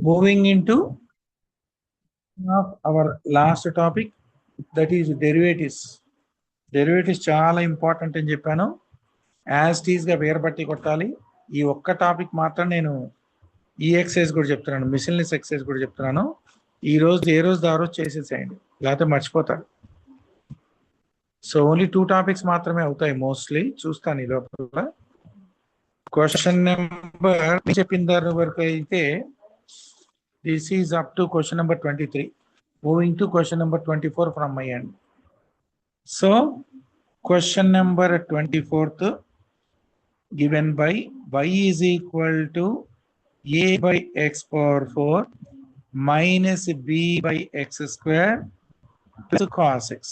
Moving into our last topic, that is derivatives. Derivatives చాలా important అని చెప్పాను. As tease గా వేరబట్టి కొట్టాలి. ఈ ఒక్క టాపిక్ మాత్రం నేను ఈ ఎక్సైజ్ కూడా చెప్తున్నాను, మిషన్లెస్ ఎక్సైజ్ కూడా చెప్తున్నాను. ఈ రోజు ఏ రోజు ఆ రోజు చేసేసేయండి, లేకపోతే మర్చిపోతారు. సో ఓన్లీ 2 టాపిక్స్ మాత్రమే అవుతాయి మోస్ట్లీ. చూస్తాను ఈ లోపల. క్వశ్చన్ నెంబర్ చెప్పిన దాని వరకు అయితే this is up to question number 23. Moving to question number 24 from my end. So question number 24th given by y is equal to a by x power 4 minus b by x square plus cos x.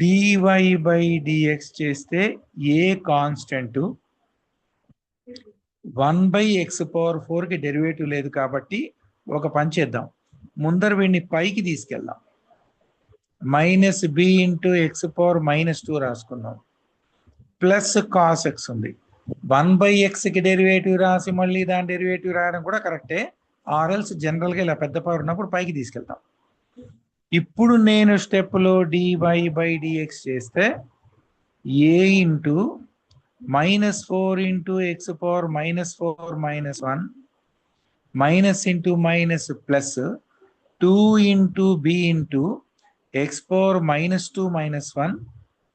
dy by dx చేస్తే a constant, 1/x⁴ కి derivative లేదు కాబట్టి ఒక పని చేద్దాం. ముందర వీడిని పైకి తీసుకెళ్దాం. -b(x⁻−2) రాసుకుందాం. ప్లస్ కాస్ ఎక్స్ ఉంది. 1/x కి డెరివేటివ్ రాసి మళ్ళీ దాని డెరివేటివ్ రాయడం కూడా కరెక్టే. ఆర్ఎల్స్ జనరల్గా ఇలా పెద్ద పవర్ ఉన్నప్పుడు పైకి తీసుకెళ్తాం. ఇప్పుడు నేను స్టెప్లో dy by dx చేస్తే a -4 × x⁻−4 - 1 minus into minus plus 2 × b × x⁻−2 - 1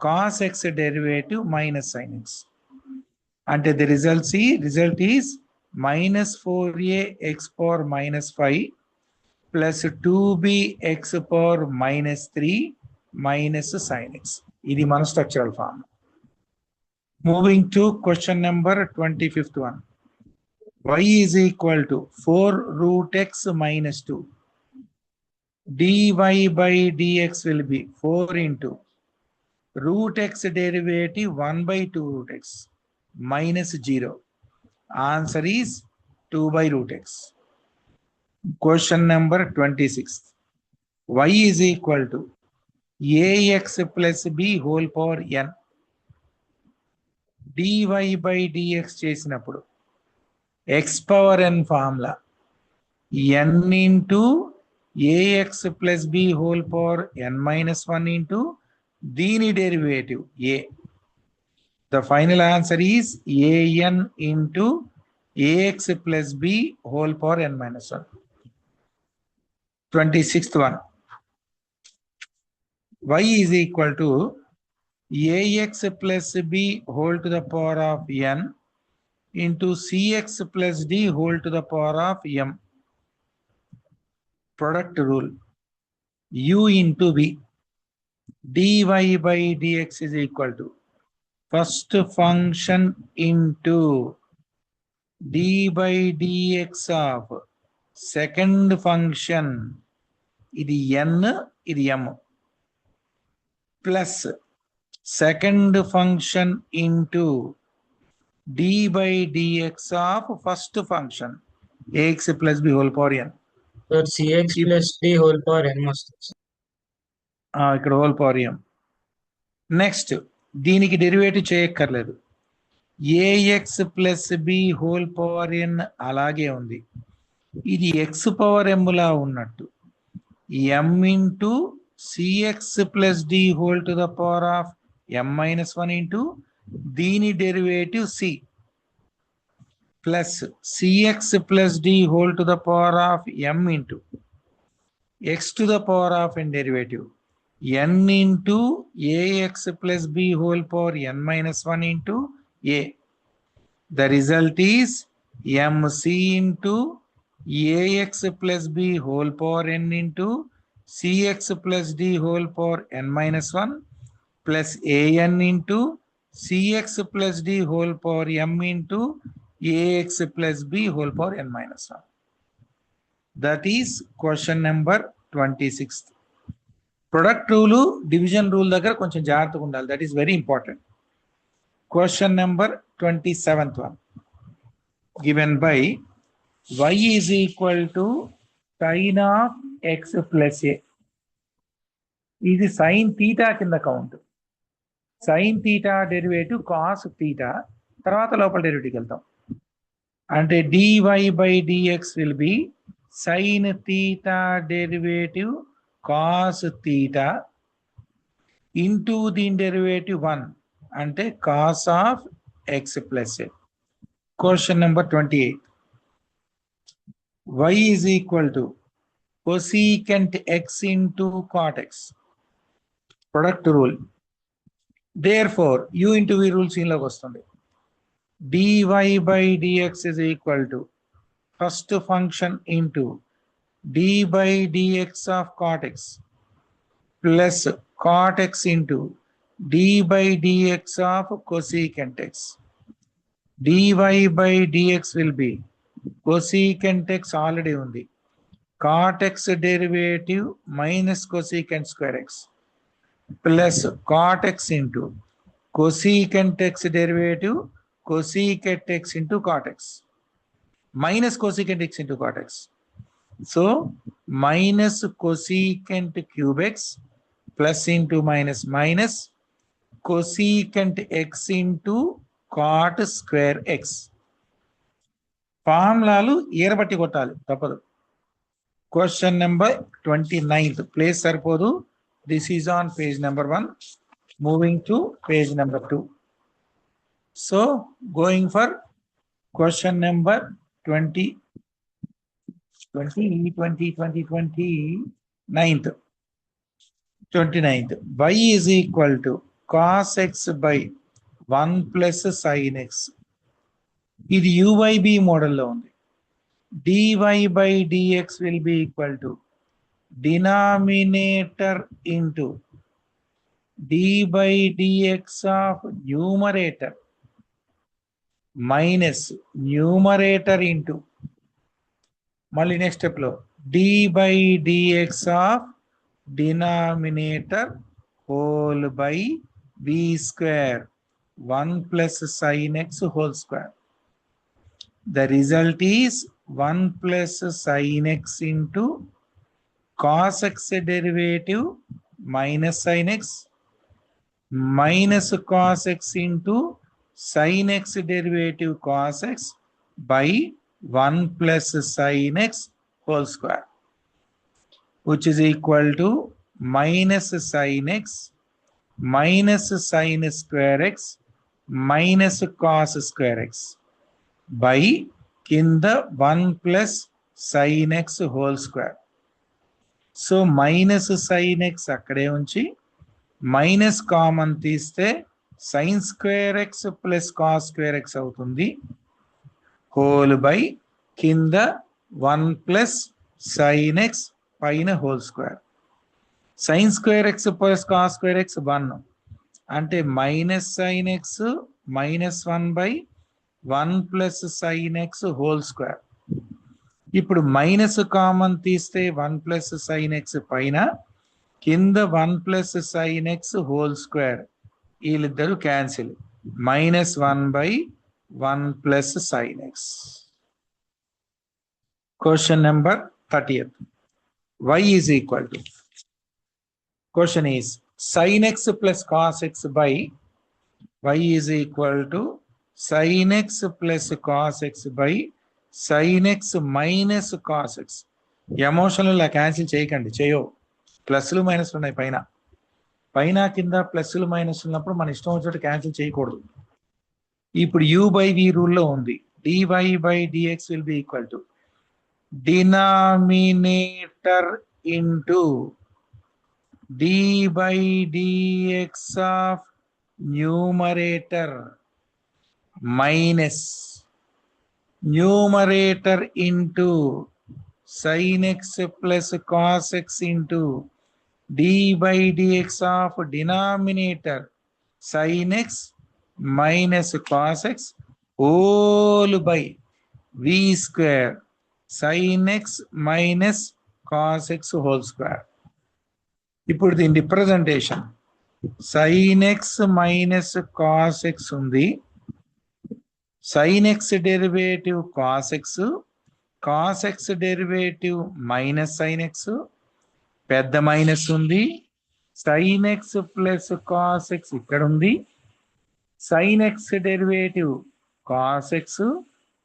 cos x derivative minus sin x. అంటే the result is -4a x⁻−5 plus 2b x⁻−3 minus sin x. ఇది మన structural form. Moving to question number 25th one. Y is equal to 4√x - 2. dy by dx will be 4 × √x derivative 1/2√x minus 0. Answer is 2/√x. Question number 26. Y is equal to ax plus b whole power n. dy by dx చేసినప్పుడు x⁻n formula n × ax plus b whole power n-1 × దీని derivative a. The final answer is an × ax plus b whole power n-1. 26th one. Y is equal to ax plus b whole to the power of n into cx plus d whole to the power of m. Product rule. U into v. dy by dx is equal to first function into d by dx of second function. ఇది n, ఇది m. Plus second function into d by dx of first function ax plus b whole power n. So cx plus d whole power n వస్తుంది. ఇక్కడ whole power m. Next దీనికి derivative చేయక్కర్లేదు. ax plus b whole power n అలాగే ఉంది. ఇది x⁻m లా ఉన్నట్టు m × cx plus d whole to the power of m-1 × దీని derivative c plus cx plus d whole to the power of m × x to the power of n derivative n × ax plus b whole power n-1 × a. The result is mc × ax plus b whole power n × cx plus d whole power n-1 plus an × cx plus d whole power m × ax plus b whole power n-1. That is question number 26. Product rule, division rule దగ్గర కొంచెం జాగ్రత్తగా ఉండాలి. That is very important. Question number 27th one. Given by y is equal to sin of x plus a. ఇది sin theta కింద count. sin theta derivative cos theta, తర్వాత లోపల డెరివేటివ్కి వెళ్తాం. అంటే dy by dx will be sin theta derivative cos theta into దీని derivative 1 అంటే cos of x plus a. Question number 28. Y is equal to cosecant x into cot x. Product rule. Therefore, u into v rules in logi వస్తుంది. dy by dx is equal to first function into d by dx of cot x plus cot x into d by dx of cosecant x. dy by dx will be cosecant x already ఉంది, cot x derivative minus cosecant square x plus cot x into cosecant x derivative cosecant x into cot x minus cosecant x into cot x. So minus cosecant cube x plus into minus minus cosecant x into cot square x. ఫార్ములాలు ఏరబట్టి కొట్టాలి తప్పదు. Question number 29th place సరిపోదు. This is on page number 1. Moving to page number 2. So going for question number 29th. Y is equal to cos x by 1 plus sin x. ఇది UYB మోడల్లో ఉంది. dy by dx will be equal to denominator into d by dx of numerator minus numerator into మళ్ళీ next step లో d by dx of denominator whole by v square 1 plus sin x whole square. The result is 1 plus sin x into cos x derivative minus sin x minus cos x into sin x derivative cos x by 1 plus sin x whole square, which is equal to minus sin x minus sin square x minus cos square x by కింద 1 plus sin x whole square. So minus sin x అక్కడే ఉంచి minus common తీస్తే sin square x plus cos square x అవుతుంది, whole by కింద 1 plus sin x పైన whole square. sin square x plus cos square x 1 అంటే minus sin x minus 1 by 1 plus sin x whole square. ఇప్పుడు minus common తీస్తే 1 plus sin x పైన కింద 1 plus sin x whole square, వీళ్ళిద్దరు cancel, minus 1 by 1 plus sin x. Question number 30th. Y is equal to, question is sin x plus cos x by y is equal to sin x plus cos x by sin x minus cos x. Emotional cancel చేయకండి, చేయో, ప్లస్లు మైనస్లు ఉన్నాయి పైన పైన కింద ప్లస్లు minus ఉన్నప్పుడు మన ఇష్టం వచ్చినట్టు క్యాన్సిల్ చేయకూడదు. ఇప్పుడు u by v రూల్లో ఉంది, dy by dx will be equal to denominator into d by dx of numerator minus numerator into sin x plus cos x into d by dx of denominator sin x minus cos x whole by v square sin x minus cos x whole square. ఇప్పుడు దీని representation sin x minus cos x ఉంది, sin x derivative cos x, cos x derivative minus sin x, పెద్ద minus ఉంది, sin x plus cos x ఇక్కడ ఉంది, sin x derivative cos x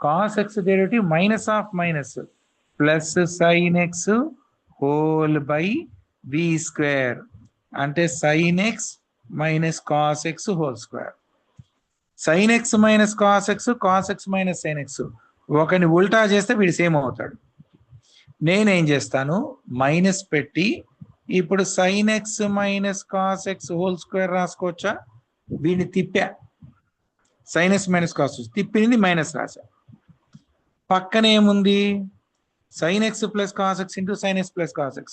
cos x derivative minus of minus plus sin x whole by v square అంటే sin x minus cos x whole square. sin x minus cos x minus sin x ఒకని ఉల్టా చేస్తే వీడు same అవుతాడు. నేనేం చేస్తాను, minus పెట్టి ఇప్పుడు sin x minus cos x whole square రాసుకోవచ్చా? వీడిని తిప్పా, sin x minus cos x తిప్పింది మైనస్ రాసా. పక్కన ఏముంది, sin x plus cos x into sin x plus cos x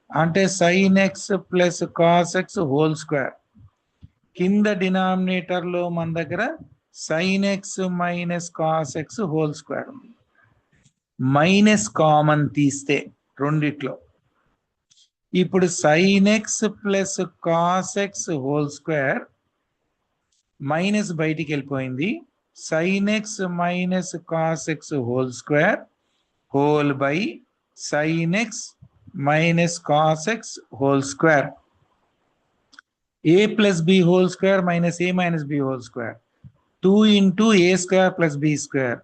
అంటే sin x plus cos x whole square. కింద denominator లో మన దగ్గర sin x minus cos x whole square ఉంది. మైనస్ కామన్ తీస్తే రెండిట్లో, ఇప్పుడు sin x plus cos x whole square minus బయటికి వెళ్ళిపోయింది. sin x minus cos x whole square whole by sin x minus cos x whole square. a plus b whole square minus a minus b whole square. 2 into a square plus b square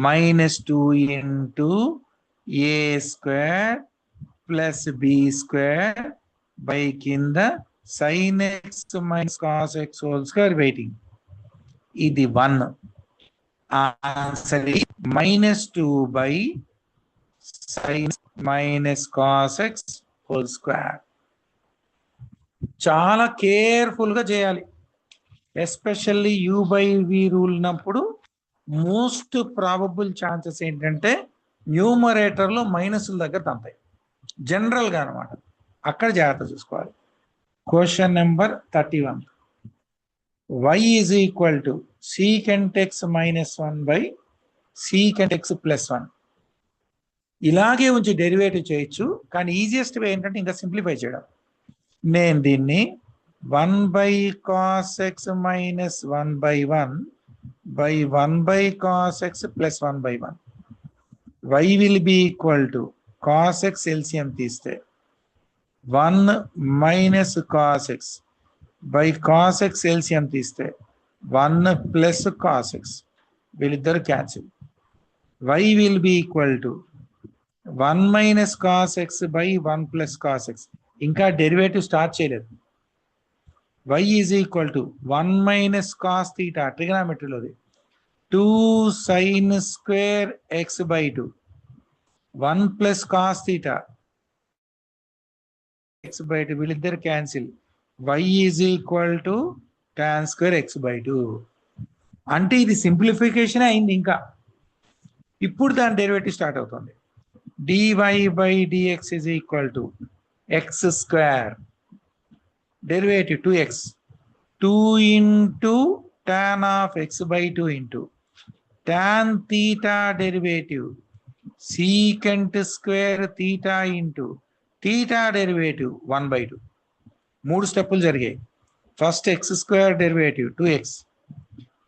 minus 2 into a square plus b square by కింద sin x minus cos x whole square waiting. ఇది 1. Answer -2 by sin minus cos x whole square. చాలా careful గా చేయాలి, especially u by v rule ఉన్నప్పుడు. Most probable chances ఏంటంటే numerator లో మైనస్ల దగ్గర తంతాయి general గా అనమాట, అక్కడ జాగ్రత్త చూసుకోవాలి. Question number 31. y is equal to secant x minus 1 by secant x plus 1. ఇలాగే ఉంచి డెరివేటివ్ చేయొచ్చు, కానీ ఈజియెస్ట్ వే ఏంటంటే ఇంకా సింప్లిఫై చేయడం. నేను దీన్ని 1 by cos x minus 1 by 1 by 1 by cos x plus 1 by 1. y will be equal to cos x LCM తీస్తే 1 minus cos x by cos x LCM తీస్తే 1 plus cos x, వీళ్ళిద్దరు cancel. y will be equal to 1 minus cos x by 1 plus cos x, ఇంకా derivative start చేయలేదు. y is equal to 1 minus cos theta ట్రిగనామెట్రీలోది 2 sin square x by 2, 1 plus cos theta x by 2, వీళ్ళిద్దరు cancel. y is equal to tan square x by 2. అంటే ఇది simplification అయింది. ఇంకా ఇప్పుడు దాని derivative start అవుతుంది. dy by dx is equal to x square, derivative 2x, 2 into tan of x by 2 into tan theta derivative secant square theta into theta derivative 1 by 2. 3 స్టెప్పులు జరిగాయి. First x square derivative 2x,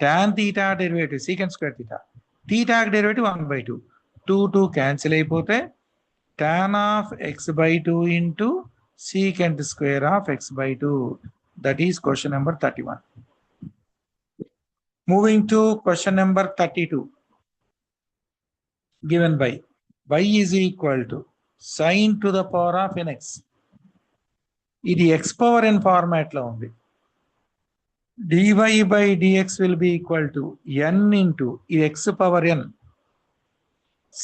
tan theta derivative secant square theta, theta derivative 1 by 2, 2 2 cancel అయిపోతే tan of x by 2 into secant square of x by 2. That is question number 31. Moving to question number 32. Given by y is equal to sin to the power of nx. ఇది x power n format లో ఉంది. dy by dx will be equal to n into ఇది x power n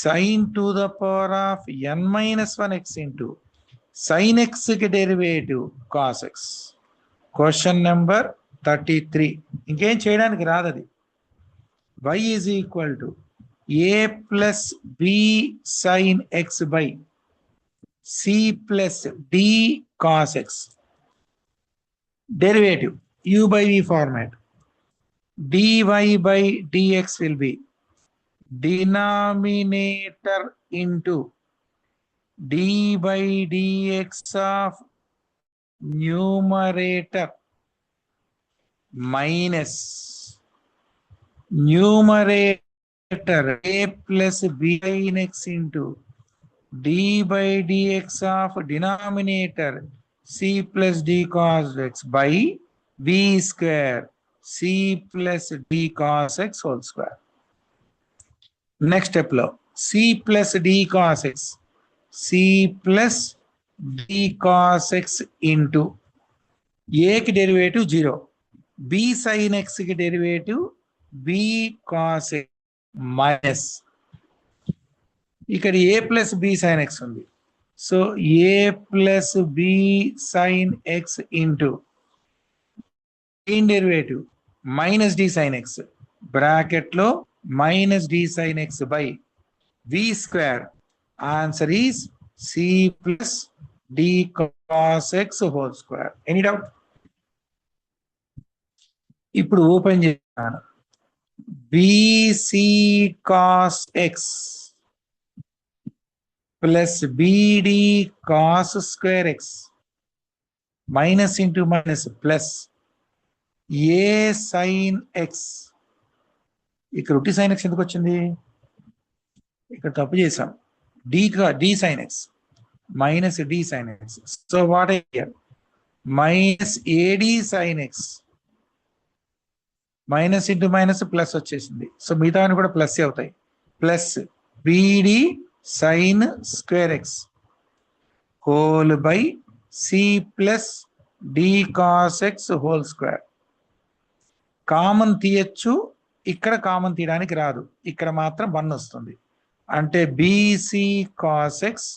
sin to the power of n minus 1 x into sin x కి derivative cos x. Question number 33. ఇంకేం చేయడానికి రాదు అది. y is equal to a plus b sin x by c plus d cos x. Derivative u by v format. dy by dx will be denominator into d by dx of numerator minus numerator a plus b sin x into d by dx of denominator c plus d cos x by v square c plus d cos x whole square. Next step లో C plus D cos X, C plus D cos X into ఏకి derivative 0, B sine X కి derivative B cos X minus ఇక్కడ A plus B sine X ఉంది. So A plus B sine X into derivative minus D sine X bracket లో minus D sine X by we square. Answer is C plus D cos X whole square. Any doubt? ఇప్పుడు open చేస్తాను. BC cos X plus BD cos square X minus into minus plus A sine X. ఇక్కడ ఉట్టి sine X ఎందుకు వచ్చింది? ఇక్కడ తప్పు చేసాం. D sine X minus D sine X. So what here minus AD sine X minus into minus plus వచ్చేసింది. So మిగతా కూడా ప్లస్ అవుతాయి. Plus BD sine square X whole by C plus D cos X whole square. Common తీయచ్చు, ఇక్కడ common తీయడానికి రాదు, ఇక్కడ మాత్రం 1 వస్తుంది. అంటే BC cos X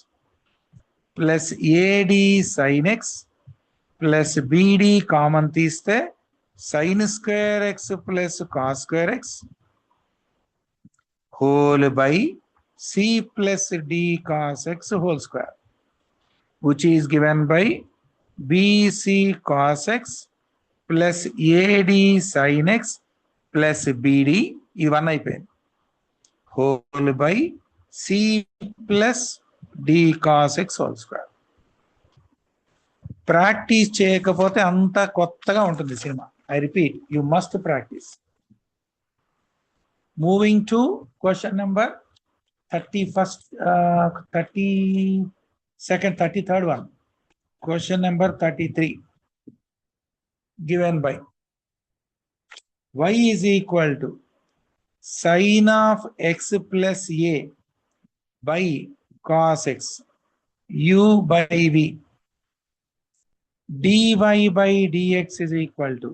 plus AD sine X plus BD common తీస్తే sine square X plus cos square X whole by C plus D cos X whole square, which is given by BC cos X plus AD sine X plus BD, ఇది 1 అయిపోయింది, whole by C plus D cos X whole square. Practice చేయకపోతే అంతా కొత్తగా ఉంటుంది cinema. I repeat, you must practice. Moving to question number 31st, 32nd, 33rd one. Question number 33. Given by y is equal to sin of x plus a by cos x u by v. dy by dx is equal to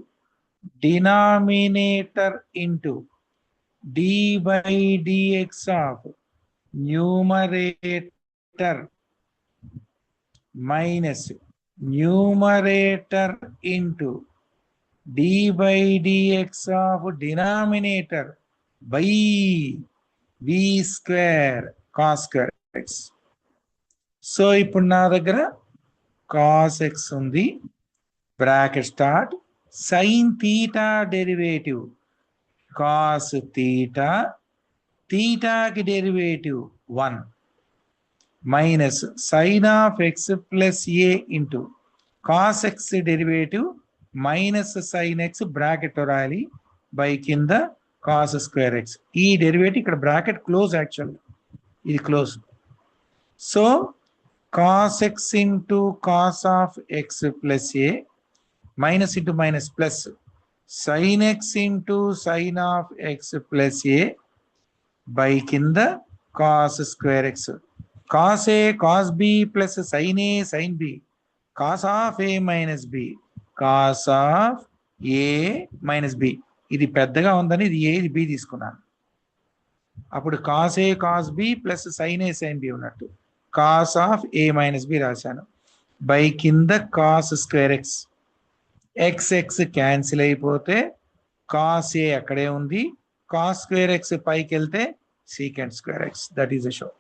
denominator into d by dx of numerator minus numerator into d by dx of denominator by v square cos square x. సో ఇప్పుడు నా దగ్గర cos x ఉంది, bracket start, sine theta derivative cos theta, థీటాకి derivative 1 minus sine of X plus A into cos X derivative minus sine X bracket రాయాలి by కింద cos square X. ఈ derivative ఇక్కడ బ్రాకెట్ క్లోజ్, యాక్చువల్ ఇది close. So cos x into cos of x plus a minus into minus plus sin x into sin of x plus a by kinda cos square x. Cos a cos b plus sin a sin b, cos of a minus b cos of a minus b. ఇది పెద్దగా ఉందని ఇది a ఇది b తీసుకున్నాను. అప్పుడు cos a cos b plus sin a sin b ఉన్నట్టు cos of a minus b రాశాను by కింద cos square X. X X cancel అయిపోతే cos a అక్కడే ఉంది, cos స్క్వేర్ ఎక్స్ పైకి వెళ్తే secant square x. That is the show.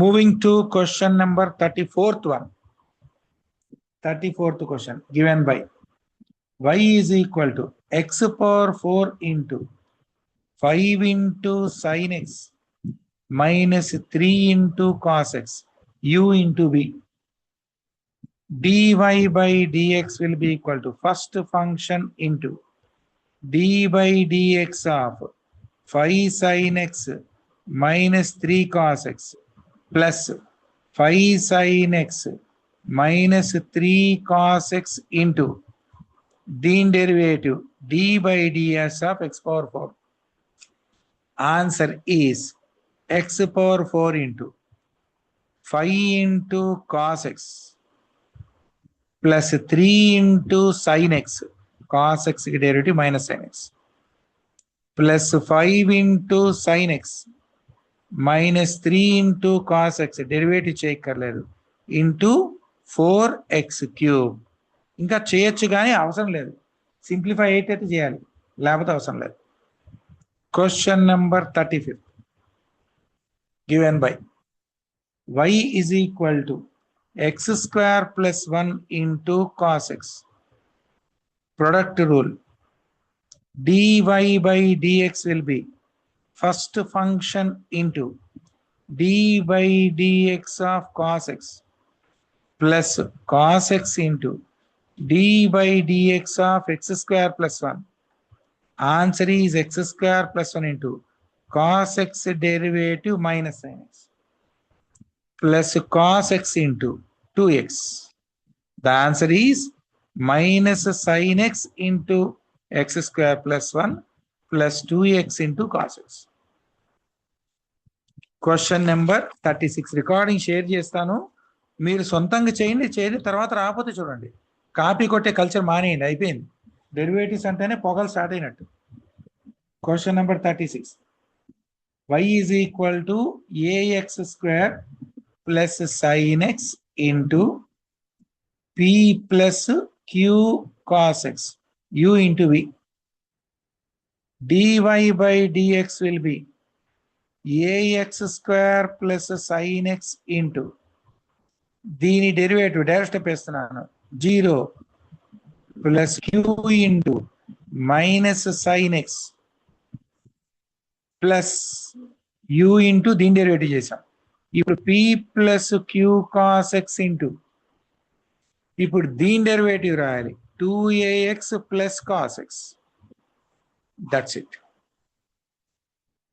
Moving to question number 34th one. 34th question given by y is equal to x power 4 into 5 into sin x minus 3 into cos x u into v. dy by dx will be equal to first function into d by dx of 5 sin x minus 3 cos x plus 5 sin x minus 3 cos x into దీని derivative d by ds of x power 4. Answer is x power 4 into 5 into cos x plus 3 into sin x. Cos x की derivative minus sin x plus 5 into sin x minus 3 into cos x derivative చేయక్కర్లేదు into 4x cube. ఇంకా చేయొచ్చు కానీ అవసరం లేదు. Simplify అయితే చేయాలి, లేకపోతే అవసరం లేదు. Question number 35 given by y is equal to x square plus 1 into cos x. Product rule. dy by dx will be first function into d by dx of cos x plus cos x into d by dx of x square plus 1. Answer is x square plus 1 into cos x derivative minus sin x plus cos x into 2x. The answer is minus sin x into x square plus 1 plus 2x into cos x. Question number 36 recording share చేస్తాను, మీరు సొంతంగా చేయండి తర్వాత రాకపోతే చూడండి. Copy కొట్టే culture మానేయండి, అయిపోయింది. డెరివేటివ్స్ అంటేనే పొగలు స్టార్ట్ అయినట్టు. Question number 36. y is equal to ax square plus sin x into p plus q cos x u into v. dy by dx will be ax square plus sin x into దీని derivative direct step వేస్తున్నాను 0 plus q into minus sin x plus u into దీని derivative చేసాం. ఇప్పుడు p plus q cos x into ఇప్పుడు దీని derivative రాయాలి 2ax plus cos x. That's it.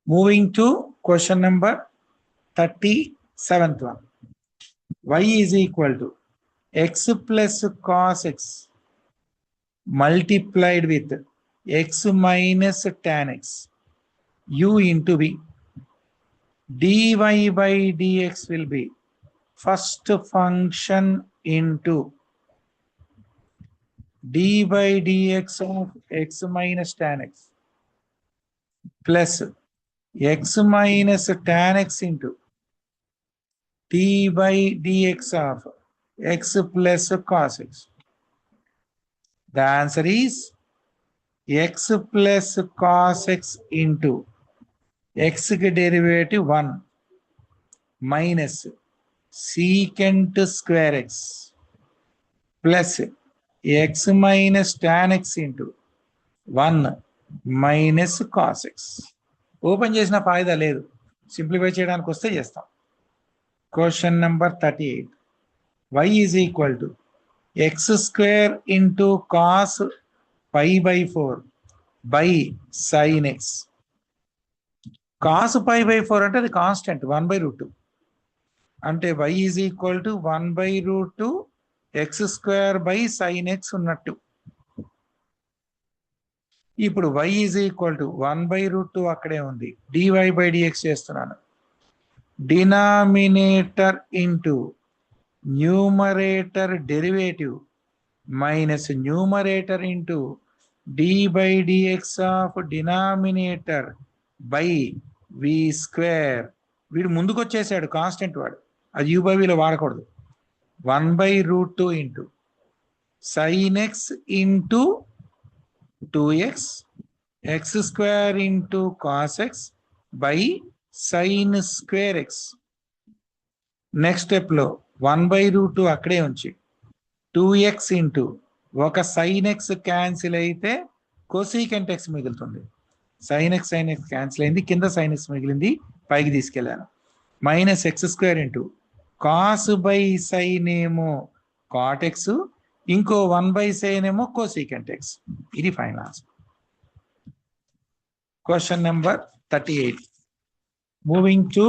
Moving to question number 37th one. y is equal to x plus cos x multiplied with x minus tan x u into v. dy by dx will be first function into d by dx of x minus tan x plus x minus tan x into d by dx of x plus cos x. The answer is x plus cos x into x derivative 1 minus secant square x plus x minus tan x into 1 minus cos x. Open చేసిన ఫాయిదా లేదు, simplify చేయడానికి వస్తే చేస్తాం. Question number 38. y is equal to x square into cos pi by 4 by sin x. cos pi by 4 అంటే అది constant 1/√2 అంటే y is equal to 1/√2 x square by sin x ఉన్నట్టు. ఇప్పుడు y is equal to 1/√2 అక్కడే ఉంది, dy by dx చేస్తున్నాను. Denominator into numerator derivative minus numerator into d by dx of denominator by we square. వీడు ముందుకు వచ్చేసాడు constant, వాడు అది యూ బై విలో వాడకూడదు. 1/√2 into sine X into 2x X square into cos X by sine square X. Next స్టెప్లో 1/√2 అక్కడే ఉంచి 2x into ఒక సైన్ ఎక్స్ క్యాన్సిల్ అయితే కోసీకెంట్ ఎక్స్ మిగులుతుంది. సైన్ ఎక్స్ క్యాన్సిల్ అయింది, కింద సైన్ ఎక్స్ మిగిలింది, పైకి తీసుకెళ్ళాను. Minus X square into cos by sine ఏమో కాట్ ఎక్స్, ఇంకో 1/sin ఏమో కోసీకెంట్ ఎక్స్. ఇది final answer. Question number 38. Moving to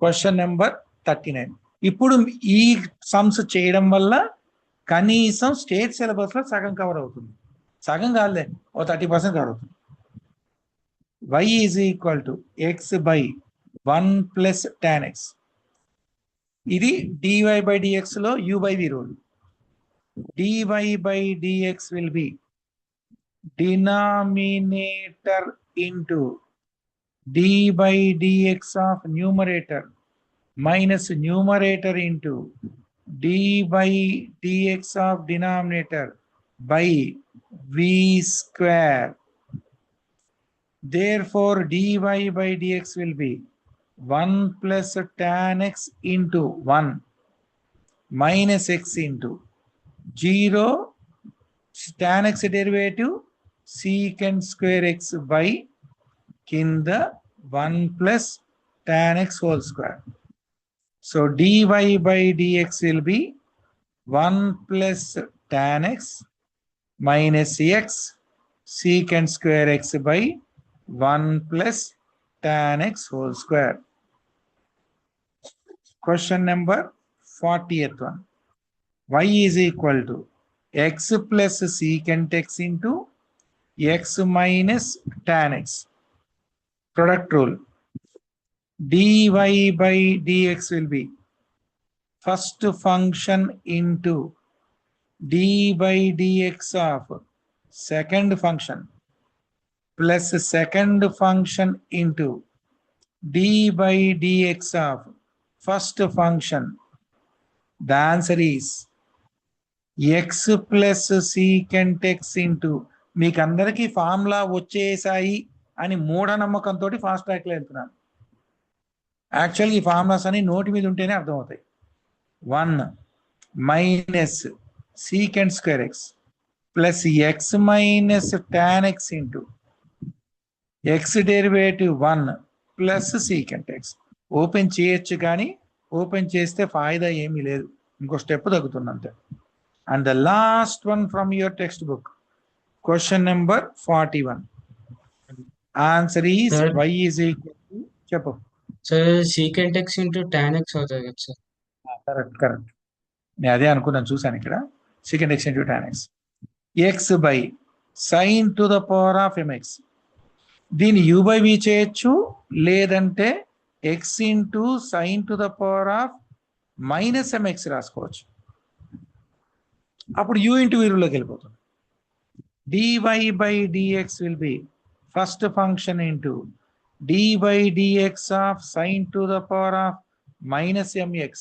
question number 39. ఇప్పుడు ఈ సమ్స్ చేయడం వల్ల కనీసం స్టేట్ సిలబస్ లో సగం కవర్ అవుతుంది. సగం కాదులే, ఓ 30% కవర్ అవుతుంది. y is equal to x by 1 plus tan x. ఇది dy by dx లో u by v rule. dy by dx will be denominator into d by dx of numerator minus numerator into d by dx of denominator by v square. Therefore, dy by dx will be 1 plus tan x into 1 minus x into 0 tan x derivative secant square x by kinda 1 plus tan x whole square. So dy by dx will be 1 plus tan x minus x secant square x by 1 plus tan x whole square. Question number 40th one. Y is equal to x plus secant x into x minus tan x. Product rule. dy by dx will be first function into d by dx of second function plus second function into d by dx of first function. The answer is x plus secant x into మీకు అందరికీ formula వచ్చేసాయి అని మూఢనమ్మకంతో fast track లో వెళ్తున్నాను. యాక్చువల్గా ఈ formulas అని నోటి మీద ఉంటేనే అర్థమవుతాయి. 1 minus secant square X plus X minus tan X into X derivative 1 plus secant X. Open చేయొచ్చు కానీ ఓపెన్ చేస్తే ఫాయిదా ఏమీ లేదు, ఇంకో స్టెప్ తగ్గుతుందంతే. And the last one from your textbook, question number 41. Answer is y is equal to చెప్పు sir secant x into tan x అవుతుంది కదా సార్. కరెక్ట్. నేను అదే అనుకున్నాను, చూసాను ఇక్కడ. secant x into tan x x by sin to the power of mx. దీన్ని u by v చేయొచ్చు, లేదంటే x into sin to the power of minus mx రాసుకోవచ్చు. అప్పుడు u into v లోకి వెళ్ళిపోతుంది. dy by dx will be first function into d by dx of sin to the power of minus mx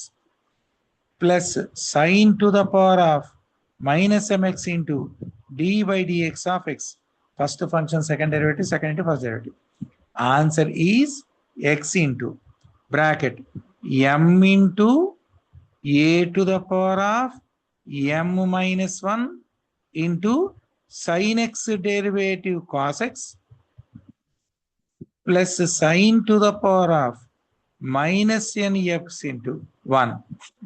plus sin to the power of minus mx into d by dx of x. First function second derivative, second into first derivative. Answer is x into bracket m into a to the power of m minus 1 into sin x derivative cos x plus sin to the power of minus nx into 1.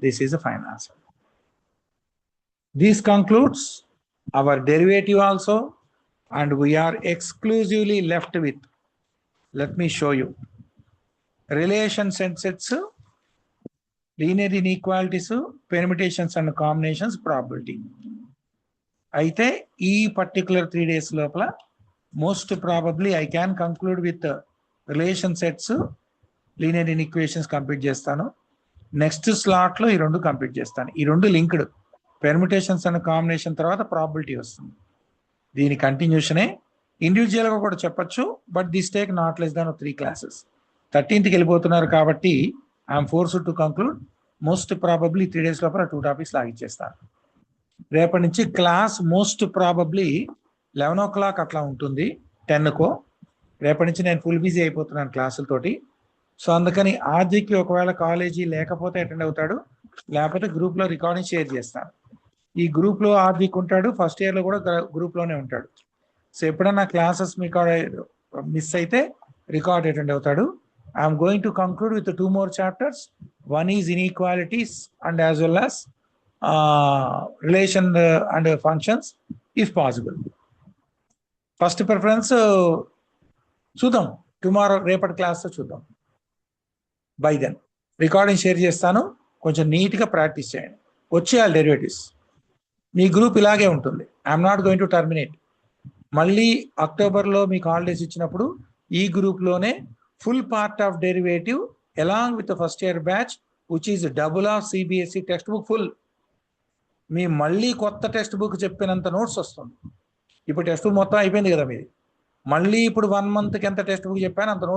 This is the final answer. This concludes our derivative also, and we are exclusively left with, let me show you, relations and sets, linear inequalities, permutations and combinations, probability. అయితే ఈ particular 3 days లోపల most probably I can conclude with relation sets, linear inequations complete చేస్తాను. Next slot లో ఈ రెండు complete చేస్తాను. ఈ రెండు లింక్డ్, పెర్మిటేషన్స్ అండ్ కాంబినేషన్ తర్వాత ప్రాబిలిటీ వస్తుంది. దీని కంటిన్యూషనే. ఇండివిజువల్ గా కూడా చెప్పొచ్చు, but this take not less than 3 classes. 13th వెళ్ళిపోతున్నారు కాబట్టి I'm forced to conclude. Most probably 3 days లోపల 2 topics లాగిచ్చేస్తాను. రేపటి నుంచి క్లాస్ మోస్ట్ ప్రాబబ్లీ 11 o'clock అట్లా ఉంటుంది, 10kో. రేపటి నుంచి నేను ఫుల్ బిజీ అయిపోతున్నాను క్లాసులతోటి. సో అందుకని ఆదికి ఒకవేళ కాలేజీ లేకపోతే అటెండ్ అవుతాడు, లేకపోతే గ్రూప్ లో రికార్డింగ్ షేర్ చేస్తాను. ఈ గ్రూప్ లో ఆదిక్ ఉంటాడు, ఫస్ట్ ఇయర్ లో కూడా గ్రూప్ లోనే ఉంటాడు. సో ఎప్పుడన్నా క్లాసెస్ మీకు మిస్ అయితే రికార్డ్ అటెండ్ అవుతాడు. I'm going to conclude with 2 more chapters. One is inequalities and as well as relation and functions if possible. First preference చూద్దాం, టుమారో రేపటి క్లాస్లో చూద్దాం. బై దెన్ రికార్డింగ్ షేర్ చేస్తాను, కొంచెం నీట్గా ప్రాక్టీస్ చేయండి. వచ్చేయాలి డెరివేటివ్స్. మీ గ్రూప్ ఇలాగే ఉంటుంది. I'm not going to terminate. మళ్ళీ అక్టోబర్లో మీకు హాలిడేస్ ఇచ్చినప్పుడు ఈ గ్రూప్ లోనే full part of derivative along with first year batch which is double of CBSE textbook full. మీ మళ్ళీ కొత్త టెక్స్ట్ బుక్ చెప్పినంత నోట్స్ వస్తుంది. ఇప్పుడు టెక్స్ట్ బుక్ మొత్తం అయిపోయింది కదా మీది, మళ్ళీ ఇప్పుడు 1 monthకి ఎంత టెక్స్ట్ బుక్ చెప్పాను అంత నోట్స్